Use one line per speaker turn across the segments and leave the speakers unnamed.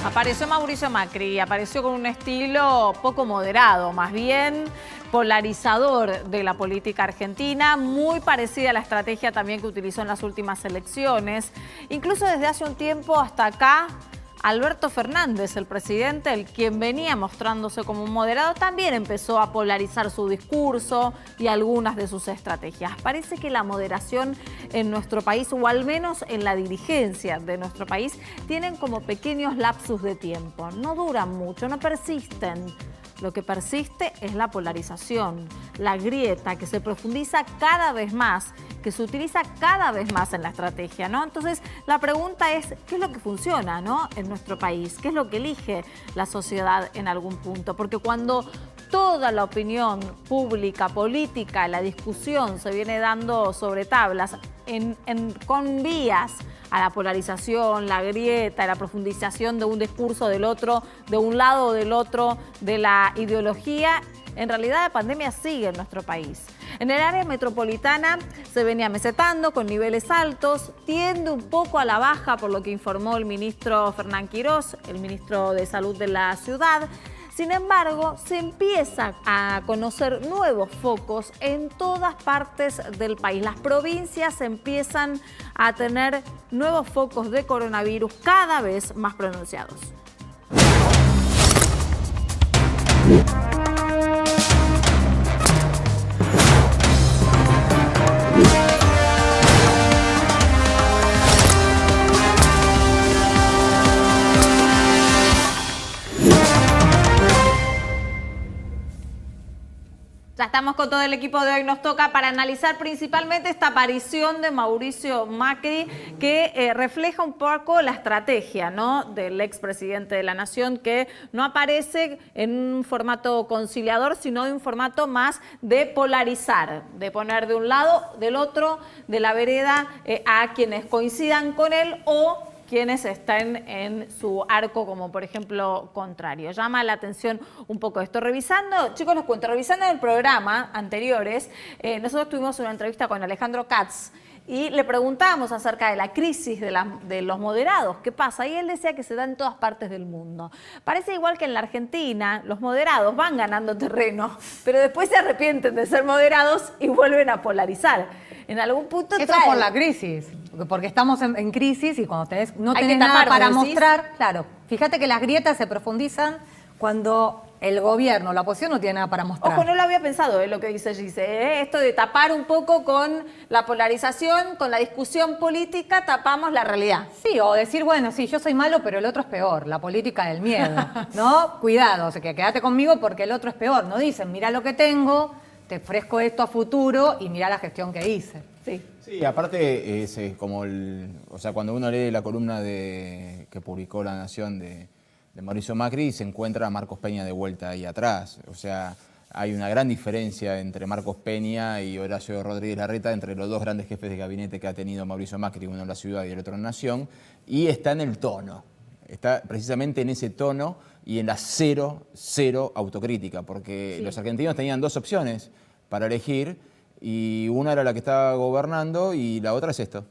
Apareció Mauricio Macri y apareció con un estilo poco moderado, más bien polarizador de la política argentina, muy parecida a la estrategia también que utilizó en las últimas elecciones. Incluso desde hace un tiempo hasta acá, Alberto Fernández, el presidente, el quien venía mostrándose como un moderado, también empezó a polarizar su discurso y algunas de sus estrategias. Parece que la moderación en nuestro país, o al menos en la dirigencia de nuestro país, tienen como pequeños lapsus de tiempo. No duran mucho, no persisten. Lo que persiste es la polarización, la grieta que se profundiza cada vez más, que se utiliza cada vez más en la estrategia, ¿no? Entonces, la pregunta es, ¿qué es lo que funciona, ¿no?, en nuestro país? ¿Qué es lo que elige la sociedad en algún punto? Porque cuando toda la opinión pública, política, la discusión se viene dando sobre tablas, con vías a la polarización, la grieta, la profundización de un discurso del otro, de un lado o del otro, de la ideología, en realidad la pandemia sigue en nuestro país. En el área metropolitana se venía mesetando con niveles altos, tiende un poco a la baja por lo que informó el ministro Fernán Quirós, el ministro de Salud de la ciudad. Sin embargo, se empieza a conocer nuevos focos en todas partes del país. Las provincias empiezan a tener nuevos focos de coronavirus cada vez más pronunciados. Ya estamos con todo el equipo de Hoy Nos Toca para analizar principalmente esta aparición de Mauricio Macri que refleja un poco la estrategia, ¿no?, del expresidente de la Nación, que no aparece en un formato conciliador, sino de un formato más de polarizar, de poner de un lado, del otro, de la vereda a quienes coincidan con él o quienes estén en su arco, como por ejemplo contrario. Llama la atención un poco esto. Revisando, chicos, les cuento, revisando el programa anteriores, nosotros tuvimos una entrevista con Alejandro Katz y le preguntábamos acerca de la crisis de los moderados, ¿qué pasa? Y él decía que se da en todas partes del mundo. Parece igual que en la Argentina, los moderados van ganando terreno, pero después se arrepienten de ser moderados y vuelven a polarizar. En algún punto
eso por la crisis, porque estamos en crisis y cuando no tenés
tapar,
nada para mostrar, claro, fíjate que las grietas se profundizan cuando el gobierno, la oposición no tiene nada para mostrar.
Ojo, no lo había pensado, lo que dice Gise, esto de tapar un poco con la polarización, con la discusión política, tapamos la realidad.
Sí, o decir, bueno, sí, yo soy malo, pero el otro es peor, la política del miedo, ¿no? Cuidado, o sea, que quédate conmigo porque el otro es peor. No dicen, mirá lo que tengo, te ofrezco esto a futuro y mirá la gestión que hice.
Sí, aparte, o sea, cuando uno lee la columna que publicó La Nación de Mauricio Macri, se encuentra a Marcos Peña de vuelta ahí atrás. O sea, hay una gran diferencia entre Marcos Peña y Horacio Rodríguez Larreta, entre los dos grandes jefes de gabinete que ha tenido Mauricio Macri, uno en la ciudad y el otro en Nación, y está en el tono. Está precisamente en ese tono y en la cero autocrítica, porque los argentinos tenían dos opciones para elegir, y una era la que estaba gobernando y la otra es esto.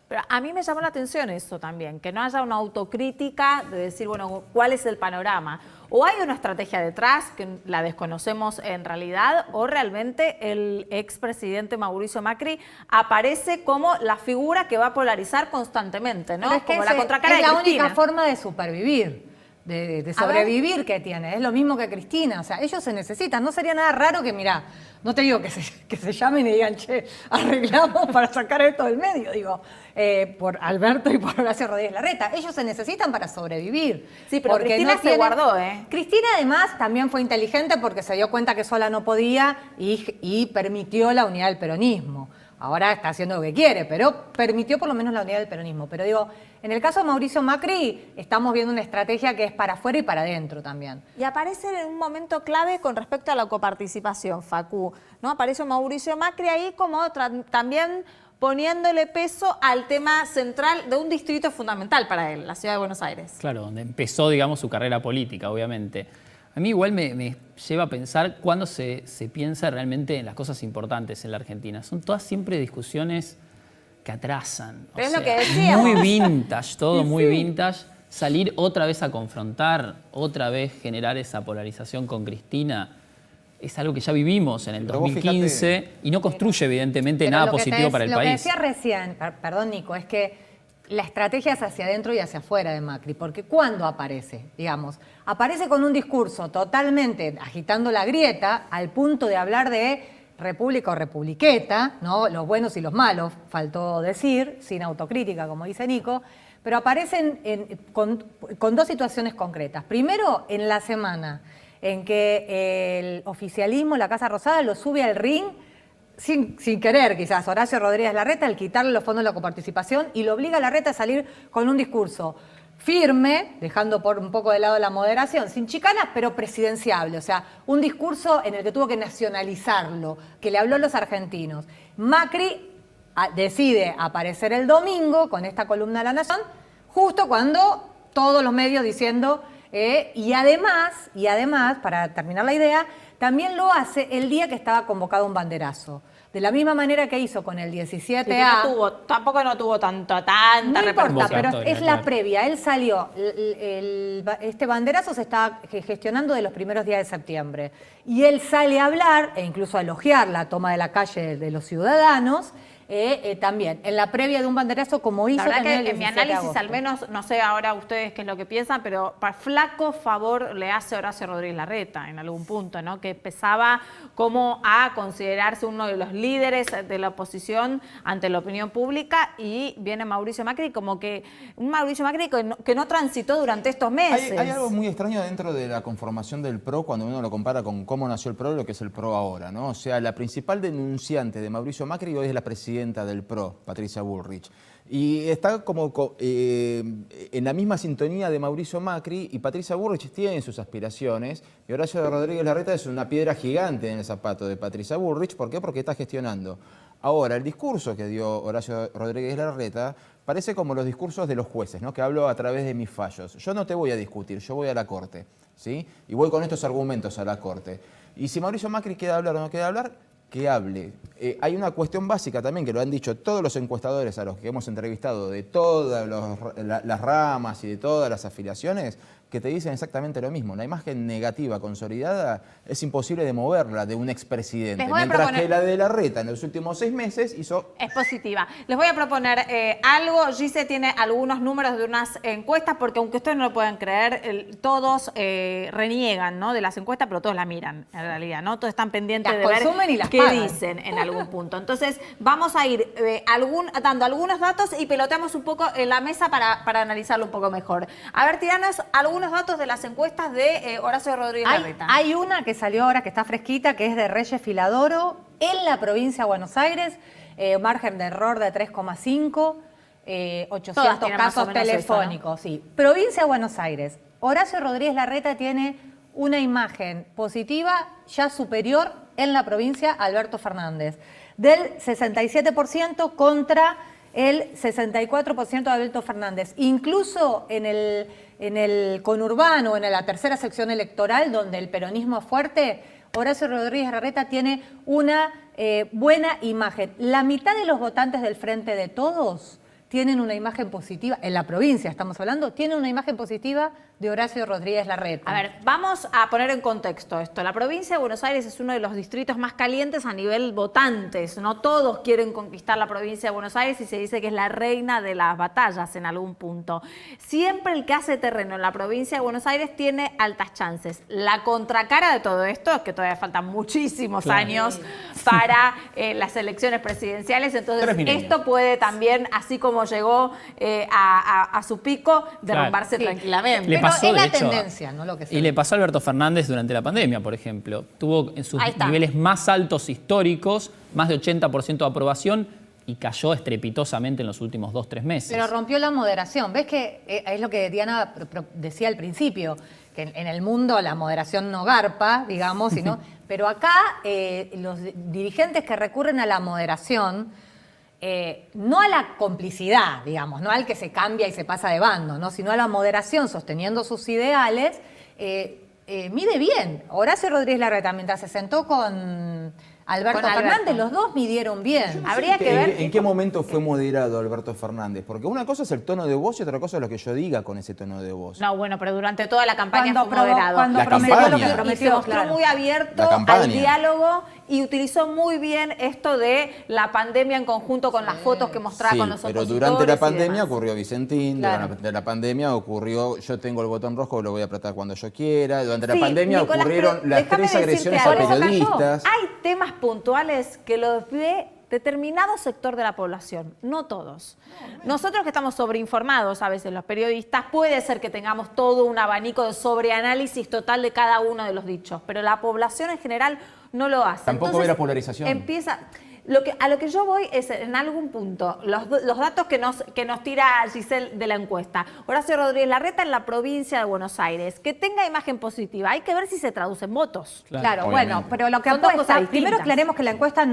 Pero a mí me llamó la atención eso también, que no haya una autocrítica de decir, bueno, ¿cuál es el panorama? O hay una estrategia detrás que la desconocemos en realidad, o realmente el expresidente Mauricio Macri aparece como la figura que va a polarizar constantemente, ¿no?
Pero es que
como la contracara de
Cristina. Es la única forma de supervivir. De sobrevivir que tiene, es lo mismo que Cristina, o sea, ellos se necesitan, no sería nada raro que, mirá, no te digo que se llamen y digan, che, arreglamos para sacar esto del medio, digo, por Alberto y por Horacio Rodríguez Larreta, ellos se necesitan para sobrevivir.
Sí, pero Cristina se guardó,
Cristina además también fue inteligente porque se dio cuenta que sola no podía y permitió la unidad del peronismo. Ahora está haciendo lo que quiere, pero permitió por lo menos la unidad del peronismo. Pero digo, en el caso de Mauricio Macri, estamos viendo una estrategia que es para afuera y para adentro también.
Y aparece en un momento clave con respecto a la coparticipación, Facu, ¿no? Aparece Mauricio Macri ahí como también poniéndole peso al tema central de un distrito fundamental para él, la ciudad de Buenos Aires.
Claro, donde empezó, digamos, su carrera política, obviamente. A mí igual me lleva a pensar cuándo se piensa realmente en las cosas importantes en la Argentina. Son todas siempre discusiones que atrasan.
Pero es lo que decíamos.
Muy vintage, todo muy vintage. salir otra vez a confrontar, otra vez generar esa polarización con Cristina, es algo que ya vivimos en el
Pero vos
2015
fíjate,
y no construye evidentemente
Pero
nada
lo que
positivo para el
Lo que
país.
decía recién, perdón Nico, es que la estrategia es hacia adentro y hacia afuera de Macri, porque ¿cuándo aparece? Digamos, aparece con un discurso totalmente agitando la grieta al punto de hablar de república o republiqueta, ¿no? Los buenos y los malos, faltó decir, sin autocrítica, como dice Nico, pero aparecen con dos situaciones concretas. Primero, en la semana en que el oficialismo, la Casa Rosada, lo sube al ring sin querer, quizás, Horacio Rodríguez Larreta, al quitarle los fondos de la coparticipación y lo obliga a Larreta a salir con un discurso firme, dejando por un poco de lado la moderación, sin chicanas, pero presidenciable. O sea, un discurso en el que tuvo que nacionalizarlo, que le habló a los argentinos. Macri decide aparecer el domingo con esta columna de La Nación, justo cuando todos los medios diciendo... y además, para terminar la idea, también lo hace el día que estaba convocado un banderazo. De la misma manera que hizo con el 17A.
Tampoco no tuvo tanta
No importa, pero
Convocatoria,
es la
claro.
previa. Él salió, este banderazo se está gestionando de los primeros días de septiembre. Y él sale a hablar e incluso a elogiar la toma de la calle de los ciudadanos. También, en la previa de un banderazo como hizo
La verdad
también
que
el
en mi
17 de
análisis,
agosto.
al menos, no sé ahora ustedes qué es lo que piensan, pero flaco favor le hace Horacio Rodríguez Larreta en algún punto, ¿no? Que empezaba como a considerarse uno de los líderes de la oposición ante la opinión pública y viene Mauricio Macri como que un Mauricio Macri que no transitó durante estos meses.
Hay algo muy extraño dentro de la conformación del PRO cuando uno lo compara con cómo nació el PRO y lo que es el PRO ahora, ¿no? O sea, la principal denunciante de Mauricio Macri hoy es la presidenta del PRO, Patricia Bullrich. Y está como en la misma sintonía de Mauricio Macri, y Patricia Bullrich tiene sus aspiraciones, y Horacio Rodríguez Larreta es una piedra gigante en el zapato de Patricia Bullrich. ¿Por qué? Porque está gestionando. Ahora, el discurso que dio Horacio Rodríguez Larreta parece como los discursos de los jueces, ¿no? Que hablo a través de mis fallos. Yo no te voy a discutir, yo voy a la Corte, ¿sí? Y voy con estos argumentos a la Corte. Y si Mauricio Macri quiere hablar o no quiere hablar, que hable. Hay una cuestión básica también que lo han dicho todos los encuestadores a los que hemos entrevistado de todas las ramas y de todas las afiliaciones, que te dicen exactamente lo mismo. La imagen negativa consolidada es imposible de moverla de un expresidente,
Les voy a
mientras
proponer-
que la de Larreta en los últimos 6 meses hizo...
Es positiva. Les voy a proponer algo. Gise tiene algunos números de unas encuestas, porque aunque ustedes no lo puedan creer, todos reniegan, ¿no? De las encuestas, pero todos la miran, en realidad, ¿no? Todos están pendientes
Las
de ver
consumen y las
qué
pagan.
dicen en algún punto. Entonces, vamos a ir dando algunos datos y peloteamos un poco en la mesa para analizarlo un poco mejor. A ver, tiranos algunos datos de las encuestas de Horacio Rodríguez Larreta.
Hay una que salió ahora que está fresquita, que es de Reyes Filadoro, en la provincia de Buenos Aires, margen de error de 3,5, 800
tienen más o
casos
menos eso,
telefónicos. Sí. Provincia de Buenos Aires, Horacio Rodríguez Larreta tiene una imagen positiva ya superior en la provincia a Alberto Fernández, del 67% contra el 64% de Alberto Fernández. Incluso en el conurbano, en la tercera sección electoral, donde el peronismo es fuerte, Horacio Rodríguez Larreta tiene una buena imagen. La mitad de los votantes del Frente de Todos tienen una imagen positiva, en la provincia estamos hablando, tienen una imagen positiva de Horacio Rodríguez Larreta.
A ver, vamos a poner en contexto esto. La provincia de Buenos Aires es uno de los distritos más calientes a nivel votantes. No todos quieren conquistar la provincia de Buenos Aires y se dice que es la reina de las batallas en algún punto. Siempre el que hace terreno en la provincia de Buenos Aires tiene altas chances. La contracara de todo esto es que todavía faltan muchísimos años para las elecciones presidenciales. Entonces,
3 milenios.
esto puede también, así como llegó a su pico, derrumbarse
Sí.
tranquilamente.
Le
pasó,
es la
de hecho,
tendencia, no lo que se
Y
ve.
le pasó a Alberto Fernández durante la pandemia, por ejemplo. Tuvo en sus
Ahí está.
niveles más altos históricos, más de 80% de aprobación, y cayó estrepitosamente en los últimos 2-3 meses.
Pero rompió la moderación. ¿Ves que es lo que Diana decía al principio? Que en el mundo la moderación no garpa, digamos, sino, pero acá los dirigentes que recurren a la moderación, no a la complicidad, digamos, no al que se cambia y se pasa de bando, ¿no? Sino a la moderación sosteniendo sus ideales, mide bien. Horacio Rodríguez Larreta, mientras se sentó con Alberto
Con
Fernández,
Alberto.
los dos midieron bien.
Habría que ver.
¿En qué momento fue moderado Alberto Fernández? Porque una cosa es el tono de voz y otra cosa es lo que yo diga con ese tono de voz.
No, bueno, pero durante toda la campaña
Cuando
fue moderado.
cuando
La
prometió
campaña.
lo que
Y se
prometió,
mostró
claro.
muy abierto
La campaña.
al diálogo y utilizó muy bien esto de la pandemia en conjunto con las fotos que mostraba
Sí,
con los
pero
opositores
durante la
y
pandemia
demás.
ocurrió Vicentín,
Claro.
durante la pandemia ocurrió yo tengo el botón rojo, lo voy a apretar cuando yo quiera, durante la
Sí,
pandemia
Nicolás,
ocurrieron
pero
las
déjame
3
decirte
agresiones
algo.
a
Por eso cayó.
periodistas.
Hay temas puntuales que los ve determinado sector de la población, no todos. Nosotros que estamos sobreinformados, a veces los periodistas, puede ser que tengamos todo un abanico de sobreanálisis total de cada uno de los dichos, pero la población en general no lo hace.
Tampoco ve la polarización.
Empieza... A lo que yo voy es, en algún punto, los datos que nos tira Giselle de la encuesta. Horacio Rodríguez Larreta en la provincia de Buenos Aires. Que tenga imagen positiva. Hay que ver si se traduce en votos.
Claro,
Obviamente.
bueno, pero lo que
Son dos
apuesta,
cosas
primero
distintas.
aclaremos que la encuesta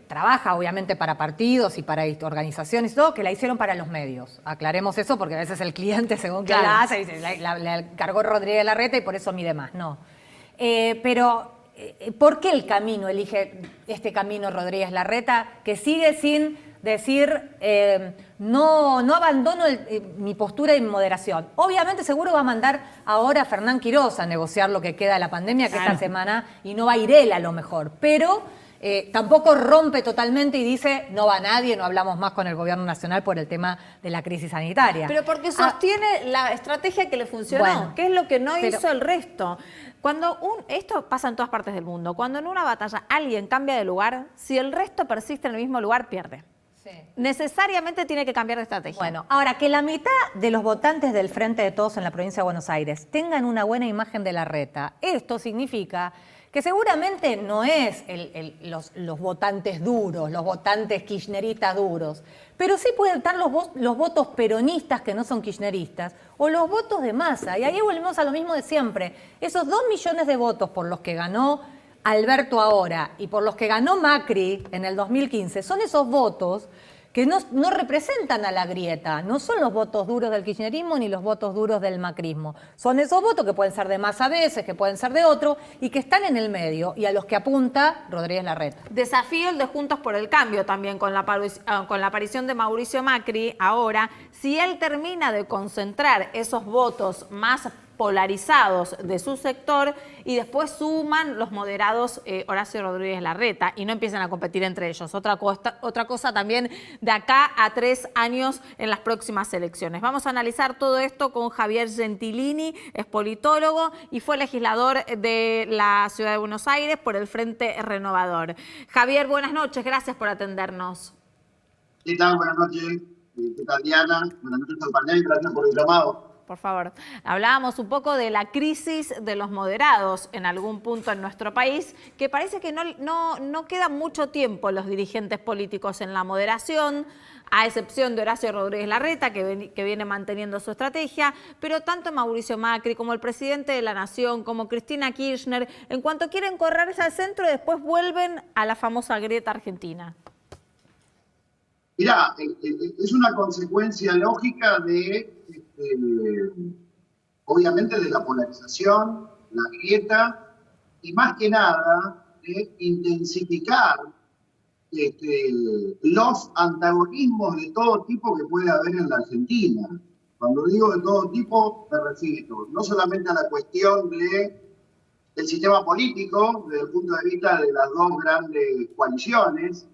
trabaja obviamente para partidos y para organizaciones y todo, que la hicieron para los medios. Aclaremos eso porque a veces el cliente, según que
Claro.
la hace, dice, la cargó Rodríguez Larreta y por eso mide más. No. Pero, ¿por qué el camino elige este camino Rodríguez Larreta, que sigue sin decir no abandono mi postura de moderación? Obviamente seguro va a mandar ahora a Fernán Quiroz a negociar lo que queda de la pandemia, que
Claro.
esta semana, y no va a ir él a lo mejor, pero tampoco rompe totalmente y dice no va nadie, no hablamos más con el gobierno nacional por el tema de la crisis sanitaria.
Pero porque sostiene la estrategia que le funcionó,
Bueno,
que es lo que no
pero-
hizo el resto. Esto pasa en todas partes del mundo. Cuando en una batalla alguien cambia de lugar, si el resto persiste en el mismo lugar, pierde.
Sí.
Necesariamente tiene que cambiar de estrategia.
Bueno, ahora que la mitad de los votantes del Frente de Todos en la provincia de Buenos Aires tengan una buena imagen de Larreta, esto significa que seguramente no es los votantes duros, los votantes kirchneristas duros, pero sí pueden estar los votos peronistas que no son kirchneristas o los votos de masa. Y ahí volvemos a lo mismo de siempre. Esos 2 millones de votos por los que ganó Alberto ahora y por los que ganó Macri en el 2015 son esos votos que no representan a la grieta, no son los votos duros del kirchnerismo ni los votos duros del macrismo. Son esos votos que pueden ser de más a veces, que pueden ser de otro y que están en el medio y a los que apunta Rodríguez Larreta.
Desafío el de Juntos por el Cambio también con la aparición de Mauricio Macri ahora. Si él termina de concentrar esos votos más polarizados de su sector y después suman los moderados Horacio Rodríguez Larreta y no empiezan a competir entre ellos. Otra cosa también de acá a 3 años en las próximas elecciones. Vamos a analizar todo esto con Javier Gentilini, es politólogo y fue legislador de la Ciudad de Buenos Aires por el Frente Renovador. Javier, buenas noches, gracias por atendernos.
¿Qué tal? Buenas noches. ¿Qué tal, Diana? Buenas noches al panel, gracias por el llamado.
Por favor, hablábamos un poco de la crisis de los moderados en algún punto en nuestro país, que parece que no queda mucho tiempo los dirigentes políticos en la moderación, a excepción de Horacio Rodríguez Larreta, que viene manteniendo su estrategia, pero tanto Mauricio Macri como el presidente de la Nación, como Cristina Kirchner, en cuanto quieren correrse al centro y después vuelven a la famosa grieta argentina.
Mirá, es una consecuencia lógica de, obviamente, de la polarización, la grieta, y más que nada de intensificar los antagonismos de todo tipo que puede haber en la Argentina. Cuando digo de todo tipo, me refiero no solamente a la cuestión del sistema político, desde el punto de vista de las 2 grandes coaliciones,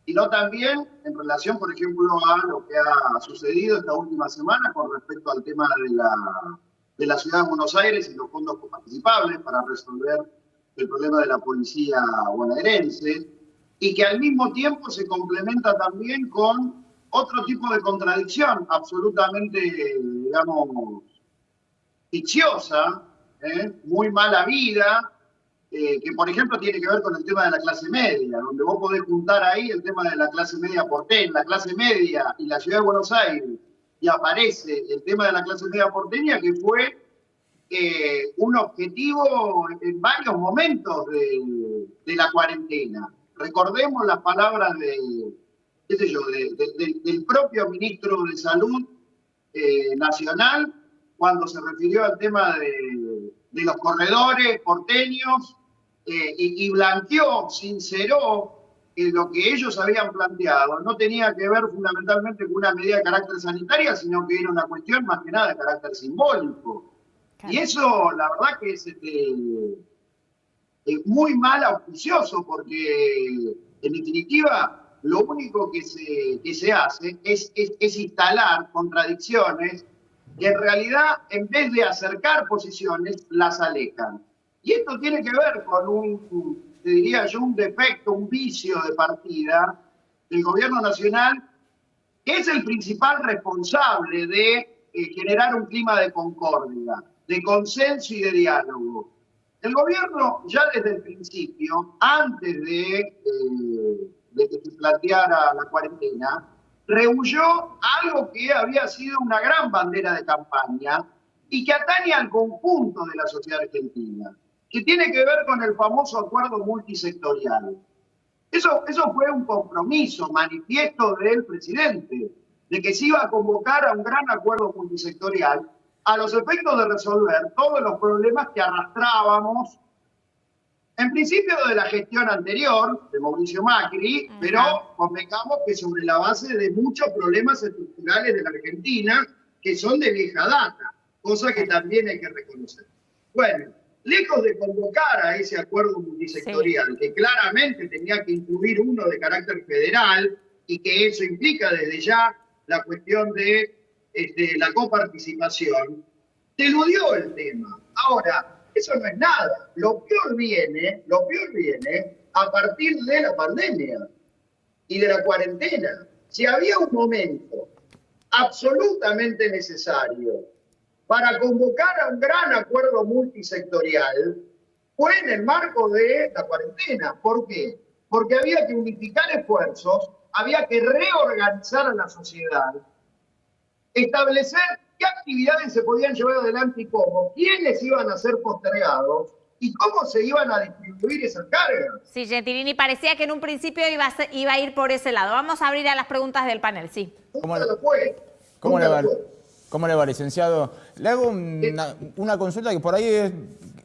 sino también en relación, por ejemplo, a lo que ha sucedido esta última semana con respecto al tema de la Ciudad de Buenos Aires y los fondos coparticipables para resolver el problema de la policía bonaerense, y que al mismo tiempo se complementa también con otro tipo de contradicción absolutamente, digamos, ficciosa, muy mala vida, que por ejemplo tiene que ver con el tema de la clase media, donde vos podés juntar ahí el tema de la clase media porteña, la clase media y la Ciudad de Buenos Aires, y aparece el tema de la clase media porteña, que fue un objetivo en varios momentos de la cuarentena. Recordemos las palabras del propio ministro de Salud Nacional, cuando se refirió al tema de los corredores porteños, y blanqueó, sinceró que lo que ellos habían planteado no tenía que ver fundamentalmente con una medida de carácter sanitaria, sino que era una cuestión más que nada de carácter simbólico.
Claro.
Y eso, la verdad que es muy mal auspicioso, porque en definitiva lo único que se hace es instalar contradicciones que en realidad, en vez de acercar posiciones, las alejan. Y esto tiene que ver con te diría yo, un defecto, un vicio de partida del gobierno nacional, que es el principal responsable de generar un clima de concordia, de consenso y de diálogo. El gobierno ya desde el principio, antes de que se planteara la cuarentena, rehuyó algo que había sido una gran bandera de campaña y que atañe al conjunto de la sociedad argentina, que tiene que ver con el famoso acuerdo multisectorial. Eso fue un compromiso manifiesto del presidente, de que se iba a convocar a un gran acuerdo multisectorial a los efectos de resolver todos los problemas que arrastrábamos, en principio de la gestión anterior, de Mauricio Macri, pero convengamos que sobre la base de muchos problemas estructurales de la Argentina, que son de vieja data, cosa que también hay que reconocer. Bueno, lejos de convocar a ese acuerdo multisectorial, que claramente tenía que incluir uno de carácter federal y que eso implica desde ya la cuestión de la coparticipación, eludió el tema. Ahora, eso no es nada. Lo peor viene a partir de la pandemia y de la cuarentena. Si había un momento absolutamente necesario para convocar a un gran acuerdo multisectorial, fue en el marco de la cuarentena. ¿Por qué? Porque había que unificar esfuerzos, había que reorganizar a la sociedad, establecer qué actividades se podían llevar adelante y cómo, quiénes iban a ser postergados y cómo se iban a distribuir esas cargas.
Sí, Gentilini, parecía que en un principio iba a ir por ese lado. Vamos a abrir a las preguntas del panel, sí.
¿Cómo le va, licenciado? Le hago una consulta que por ahí es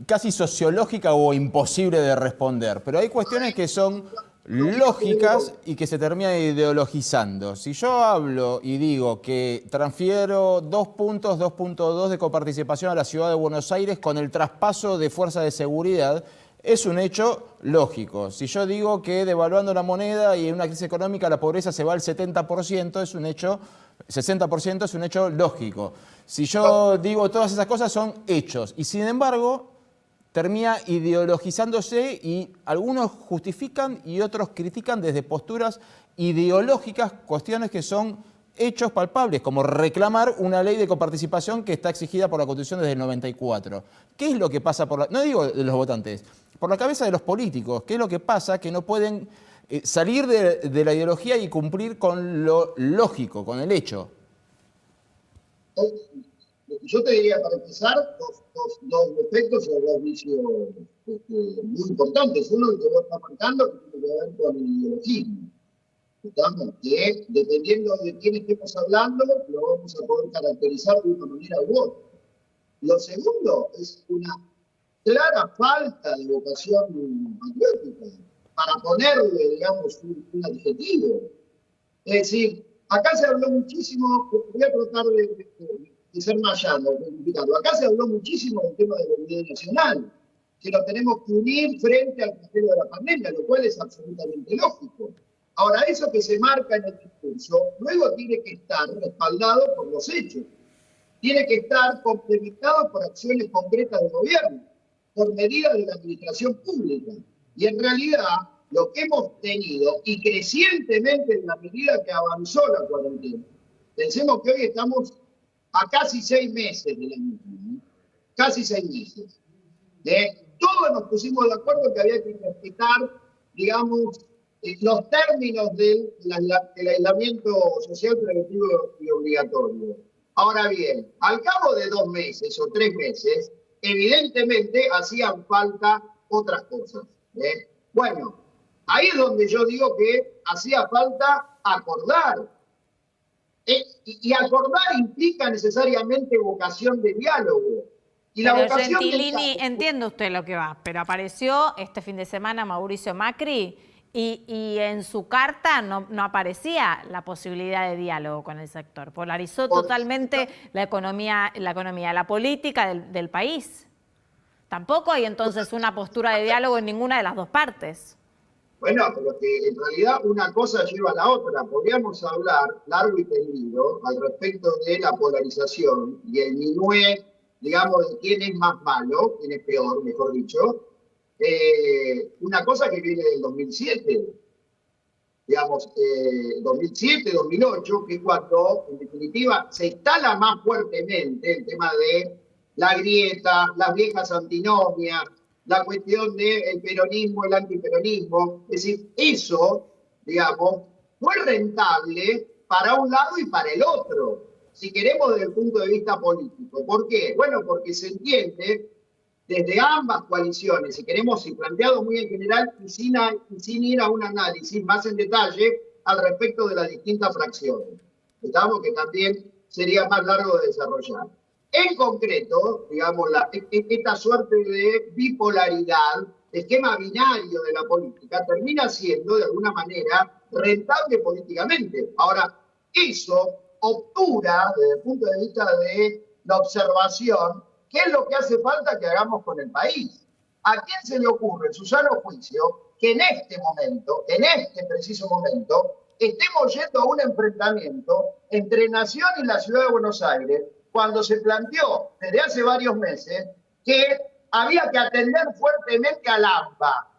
casi sociológica o imposible de responder, pero hay cuestiones que son lógicas y que se terminan ideologizando. Si yo hablo y digo que transfiero 2 puntos, 2.2 de coparticipación a la ciudad de Buenos Aires con el traspaso de fuerzas de seguridad, es un hecho lógico. Si yo digo que devaluando la moneda y en una crisis económica la pobreza se va al 70%, es un hecho, 60% es un hecho lógico. Si yo digo todas esas cosas son hechos. Y sin embargo, termina ideologizándose y algunos justifican y otros critican desde posturas ideológicas cuestiones que son hechos palpables, como reclamar una ley de coparticipación que está exigida por la Constitución desde el 94. ¿Qué es lo que pasa no digo de los votantes, por la cabeza de los políticos? ¿Qué es lo que pasa? Que no pueden salir de la ideología y cumplir con lo lógico, con el hecho.
Yo te diría, para empezar, dos efectos o dos vicios muy importantes. Uno, el que vos estás marcando, que tiene que ver con el ideologismo. Estamos, que dependiendo de quién estemos hablando, lo vamos a poder caracterizar de una manera u otra. Lo segundo es una clara falta de vocación patriótica, para ponerle, digamos, un adjetivo. Es decir, acá se habló muchísimo, voy a tratar de ser más llano, acá se habló muchísimo del tema de la unidad nacional, que lo tenemos que unir frente al flagelo de la pandemia, lo cual es absolutamente lógico. Ahora, eso que se marca en el discurso, luego tiene que estar respaldado por los hechos, tiene que estar complementado por acciones concretas del gobierno, por medidas de la administración pública. Y en realidad, lo que hemos tenido, y crecientemente en la medida que avanzó la cuarentena, pensemos que hoy estamos a casi 6 meses de la misma, casi 6 meses. Todos nos pusimos de acuerdo que había que respetar, digamos, los términos del aislamiento social preventivo y obligatorio. Ahora bien, al cabo de 2 meses o 3 meses, evidentemente hacían falta otras cosas. Bueno, ahí es donde yo digo que hacía falta acordar. Y acordar implica necesariamente vocación de diálogo. Y la
Pero
vocación del
Gentilini,
diálogo,
entiende usted lo que va, pero apareció este fin de semana Mauricio Macri y en su carta no aparecía la posibilidad de diálogo con el sector. Polarizó totalmente la economía, la política del país. Tampoco hay entonces una postura de diálogo en ninguna de las dos partes.
bueno, pero que en realidad una cosa lleva a la otra. Podríamos hablar largo y tendido al respecto de la polarización y el minué, digamos, de quién es más malo, quién es peor, mejor dicho. Una cosa que viene del 2007, digamos, 2007, 2008, que es cuando, en definitiva, se instala más fuertemente el tema de la grieta, las viejas antinomias, la cuestión del peronismo, el antiperonismo. Es decir, eso, digamos, fue rentable para un lado y para el otro, si queremos desde el punto de vista político. ¿Por qué? Bueno, porque se entiende desde ambas coaliciones, si queremos, y planteado muy en general, y sin ir a un análisis más en detalle al respecto de las distintas fracciones. Estamos que también sería más largo de desarrollar. En concreto, digamos, esta suerte de bipolaridad, esquema binario de la política, termina siendo de alguna manera rentable políticamente. Ahora, eso obtura desde el punto de vista de la observación qué es lo que hace falta que hagamos con el país. ¿A quién se le ocurre, en su sano juicio, que en este momento, en este preciso momento, estemos yendo a un enfrentamiento entre Nación y la Ciudad de Buenos Aires, cuando se planteó desde hace varios meses que había que atender fuertemente al AMBA?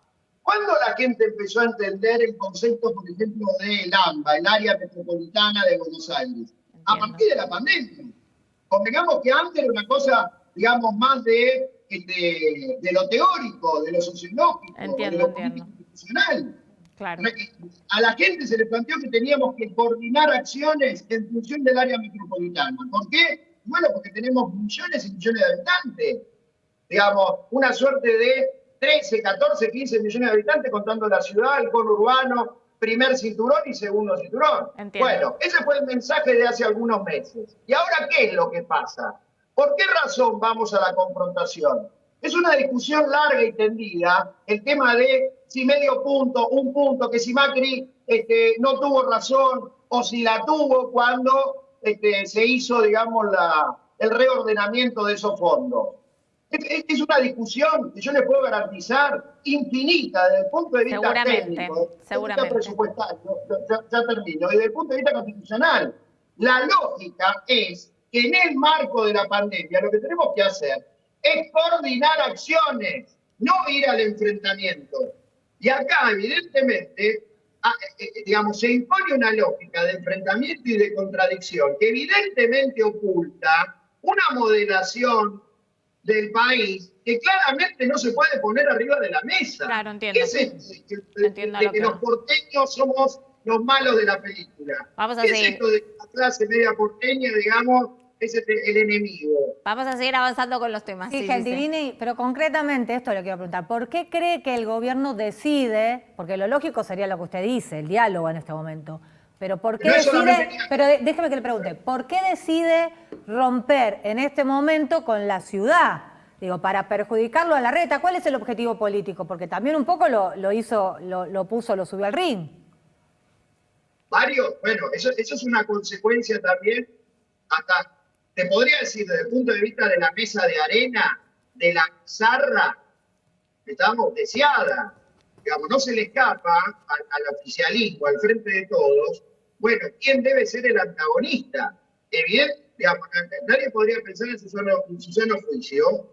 ¿Cuándo la gente empezó a entender el concepto, por ejemplo, del AMBA, el área metropolitana de Buenos Aires? A partir de la pandemia. Convengamos que antes era una cosa, digamos, más de lo teórico, de lo sociológico, de lo político institucional.
Claro.
A la gente se le planteó que teníamos que coordinar acciones en función del área metropolitana. ¿Por qué? Bueno, porque tenemos millones y millones de habitantes. Digamos, una suerte de 13, 14, 15 millones de habitantes, contando la ciudad, el conurbano, primer cinturón y segundo cinturón.
Entiendo.
Bueno, ese fue el mensaje de hace algunos meses. ¿Y ahora qué es lo que pasa? ¿Por qué razón vamos a la confrontación? Es una discusión larga y tendida, el tema de si medio punto, un punto, que si Macri no tuvo razón o si la tuvo cuando se hizo, digamos, el reordenamiento de esos fondos. Es una discusión que yo les puedo garantizar infinita desde el punto de vista técnico, presupuestario, ya termino, y desde el punto de vista constitucional. La lógica es que en el marco de la pandemia lo que tenemos que hacer es coordinar acciones, no ir al enfrentamiento. Y acá, evidentemente, digamos, se impone una lógica de enfrentamiento y de contradicción que evidentemente oculta una modelación del país que claramente no se puede poner arriba de la mesa.
Claro, entiendo.
¿Qué es esto que los porteños somos los malos de la película?
Vamos a
¿Qué
seguir.
es esto de que la clase media porteña, digamos, es el enemigo?
Vamos a seguir avanzando con los temas.
Sí, Gentilini, pero concretamente esto le quiero preguntar. ¿Por qué cree que el gobierno decide, porque lo lógico sería lo que usted dice, el diálogo en este momento, pero por qué decide, pero déjeme que le pregunte, ¿por qué decide romper en este momento con la ciudad? Digo, para perjudicarlo a la reta, ¿cuál es el objetivo político? Porque también un poco lo subió al ring.
Varios, bueno, eso es una consecuencia también, hasta te podría decir desde el punto de vista de la mesa de arena, de la zarra, estamos deseada. Digamos, no se le escapa al oficialismo, al frente de todos, bueno, ¿quién debe ser el antagonista? Digamos, nadie podría pensar en su sano juicio,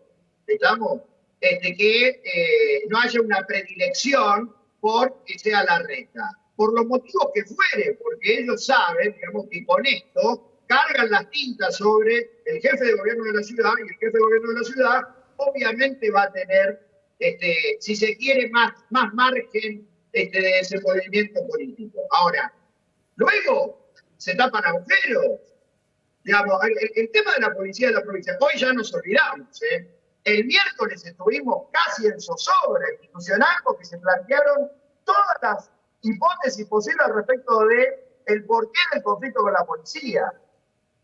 estamos, que no haya una predilección por que sea Larreta, por los motivos que fuere, porque ellos saben, digamos, que con esto cargan las tintas sobre el jefe de gobierno de la ciudad, y el jefe de gobierno de la ciudad obviamente va a tener, si se quiere, más margen de desenvolvimiento político. Ahora, luego se tapan agujeros. Digamos, el tema de la policía de la provincia, hoy ya nos olvidamos, El miércoles estuvimos casi en zozobra institucional porque se plantearon todas las hipótesis posibles al respecto de el porqué del conflicto con la policía.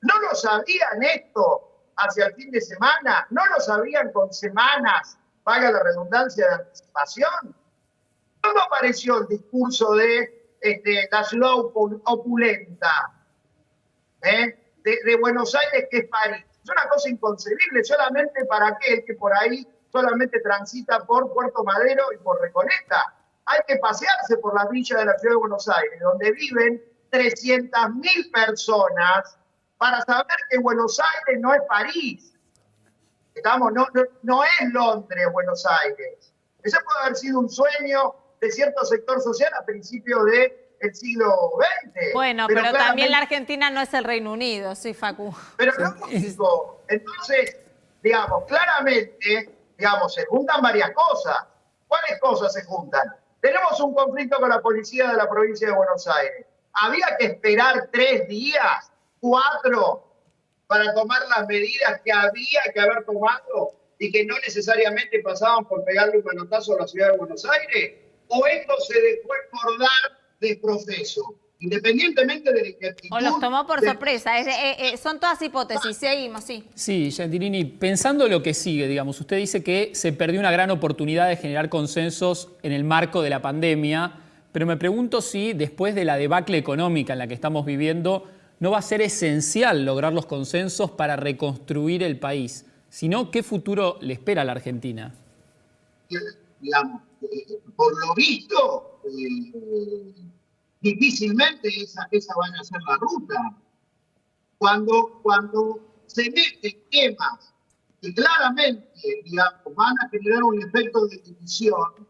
¿No lo sabían esto hacia el fin de semana? ¿No lo sabían con semanas, valga la redundancia, de anticipación? ¿Cómo apareció el discurso de la ciudad opulenta de Buenos Aires, que es París? Es una cosa inconcebible, solamente para aquel que por ahí solamente transita por Puerto Madero y por Recoleta. Hay que pasearse por las villas de la ciudad de Buenos Aires, donde viven 300.000 personas, para saber que Buenos Aires no es París. No es Londres, Buenos Aires. Ese puede haber sido un sueño de cierto sector social a principios del siglo XX.
Bueno, pero también la Argentina no es el Reino Unido, sí, Facu.
Pero lógico. Entonces, digamos, claramente, digamos, se juntan varias cosas. ¿Cuáles cosas se juntan? Tenemos un conflicto con la policía de la provincia de Buenos Aires. Había que esperar 3 días, 4, para tomar las medidas que había que haber tomado y que no necesariamente pasaban por pegarle un manotazo a la ciudad de Buenos Aires. ¿O esto se dejó acordar de profeso? Independientemente de la incertidumbre.
O los tomó por sorpresa. Son todas hipótesis. Seguimos, sí.
Sí, Gentilini, pensando lo que sigue, digamos, usted dice que se perdió una gran oportunidad de generar consensos en el marco de la pandemia, pero me pregunto si después de la debacle económica en la que estamos viviendo, no va a ser esencial lograr los consensos para reconstruir el país. Si no, ¿qué futuro le espera a la Argentina?
Digamos, por lo visto, difícilmente esa vaya a ser la ruta. Cuando se meten temas que claramente, digamos, van a generar un efecto de división,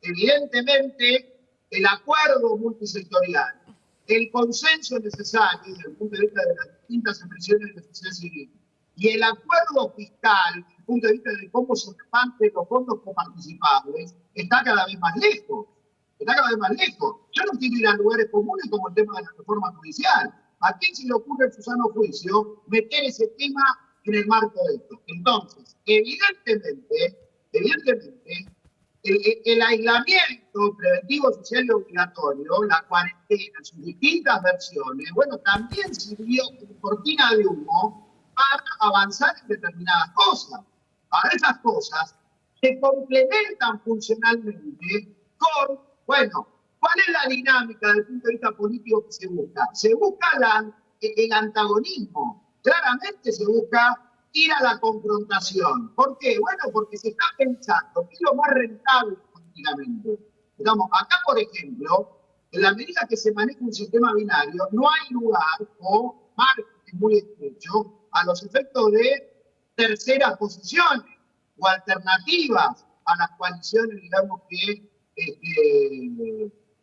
evidentemente el acuerdo multisectorial, el consenso necesario desde el punto de vista de las distintas expresiones de la sociedad civil y el acuerdo fiscal desde el punto de vista de cómo se reparten los fondos coparticipables está cada vez más lejos. Está cada vez más lejos. Yo no quiero ir a lugares comunes como el tema de la reforma judicial. ¿A quién se le ocurre en su sano juicio meter ese tema en el marco de esto? Entonces, evidentemente, el aislamiento preventivo social y obligatorio, la cuarentena, sus distintas versiones, bueno, también sirvió como cortina de humo para avanzar en determinadas cosas. Ahora, esas cosas se complementan funcionalmente con, bueno, ¿cuál es la dinámica desde el punto de vista político que se busca? Se busca el antagonismo. Claramente se busca ir a la confrontación. ¿Por qué? Bueno, porque se está pensando que es lo más rentable políticamente. Digamos, acá, por ejemplo, en la medida que se maneja un sistema binario, no hay lugar o margen muy estrecho a los efectos de terceras posiciones o alternativas a las coaliciones, digamos, que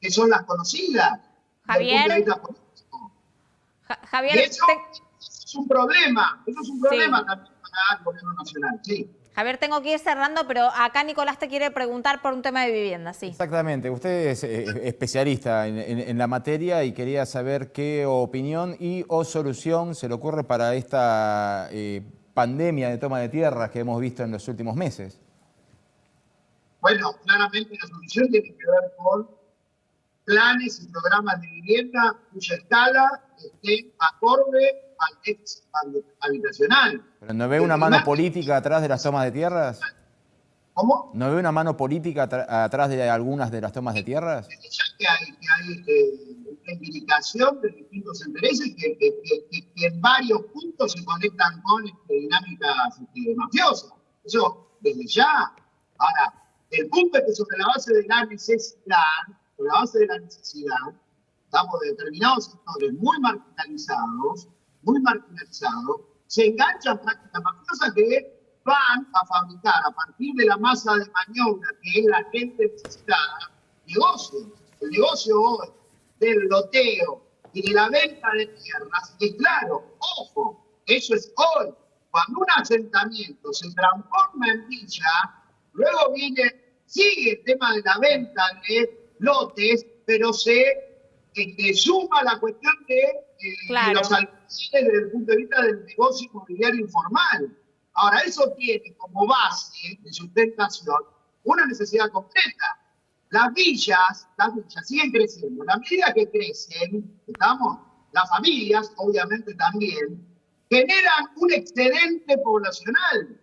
son las conocidas.
Javier. Javier,
y eso es un problema, también para el gobierno nacional, sí.
Javier, tengo que ir cerrando, pero acá Nicolás te quiere preguntar por un tema de vivienda, sí.
Exactamente, usted es especialista en la materia y quería saber qué opinión o solución se le ocurre para esta pandemia de toma de tierras que hemos visto en los últimos meses.
Bueno, claramente la solución tiene que ver con planes y programas de vivienda cuya escala esté acorde al déficit habitacional.
¿Pero no ve una mano política atrás de las tomas de tierras?
¿Cómo?
¿No ve una mano política atrás de algunas de las tomas de tierras?
Ya que hay una indicación de distintos intereses que en varios puntos se conectan con dinámicas mafiosas. Eso desde ya. Ahora, el punto es que sobre la base de la necesidad, estamos de determinados sectores muy marginalizados, se enganchan prácticas mafiosas que van a fabricar a partir de la masa de maniobra que es la gente necesitada, negocios. El negocio hoy del loteo y de la venta de tierras es claro, ojo, eso es hoy. Cuando un asentamiento se transforma en villa, luego sigue el tema de la venta de lotes, pero se suma la cuestión de los alquileres desde el punto de vista del negocio inmobiliario informal. Ahora, eso tiene como base de sustentación una necesidad concreta. Las villas siguen creciendo. A la medida que crecen, las familias, obviamente también, generan un excedente poblacional.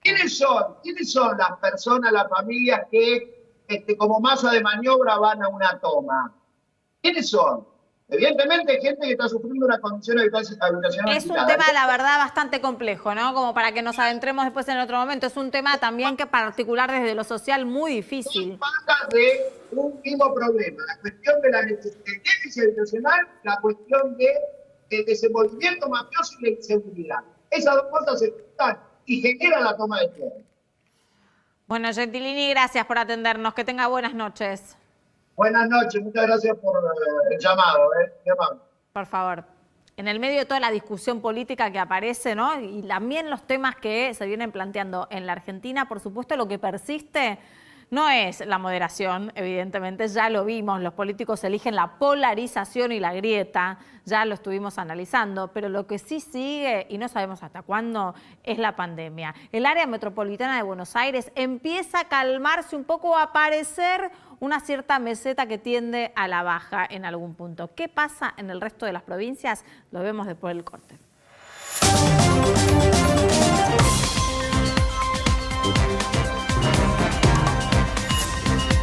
¿Quiénes son? ¿Quiénes son las personas, las familias que como masa de maniobra van a una toma? ¿Quiénes son? Evidentemente hay gente que está sufriendo una condición habitacional.
Es un tema, la verdad, bastante complejo, ¿no? Como para que nos adentremos después en otro momento. Es un tema también que particular desde lo social muy difícil.
Dos patas de un mismo problema. La cuestión de la déficit habitacional, la cuestión del desenvolvimiento mafioso y la inseguridad. Esas dos cosas se juntan y generan la toma de tierra.
Bueno, Gentilini, gracias por atendernos. Que tenga buenas noches.
Buenas noches, muchas gracias por el llamado.
Por favor. En el medio de toda la discusión política que aparece, ¿no? Y también los temas que se vienen planteando en la Argentina, por supuesto, lo que persiste no es la moderación, evidentemente, ya lo vimos, los políticos eligen la polarización y la grieta, ya lo estuvimos analizando, pero lo que sí sigue, y no sabemos hasta cuándo, es la pandemia. El área metropolitana de Buenos Aires empieza a calmarse un poco, a aparecer una cierta meseta que tiende a la baja en algún punto. ¿Qué pasa en el resto de las provincias? Lo vemos después del corte.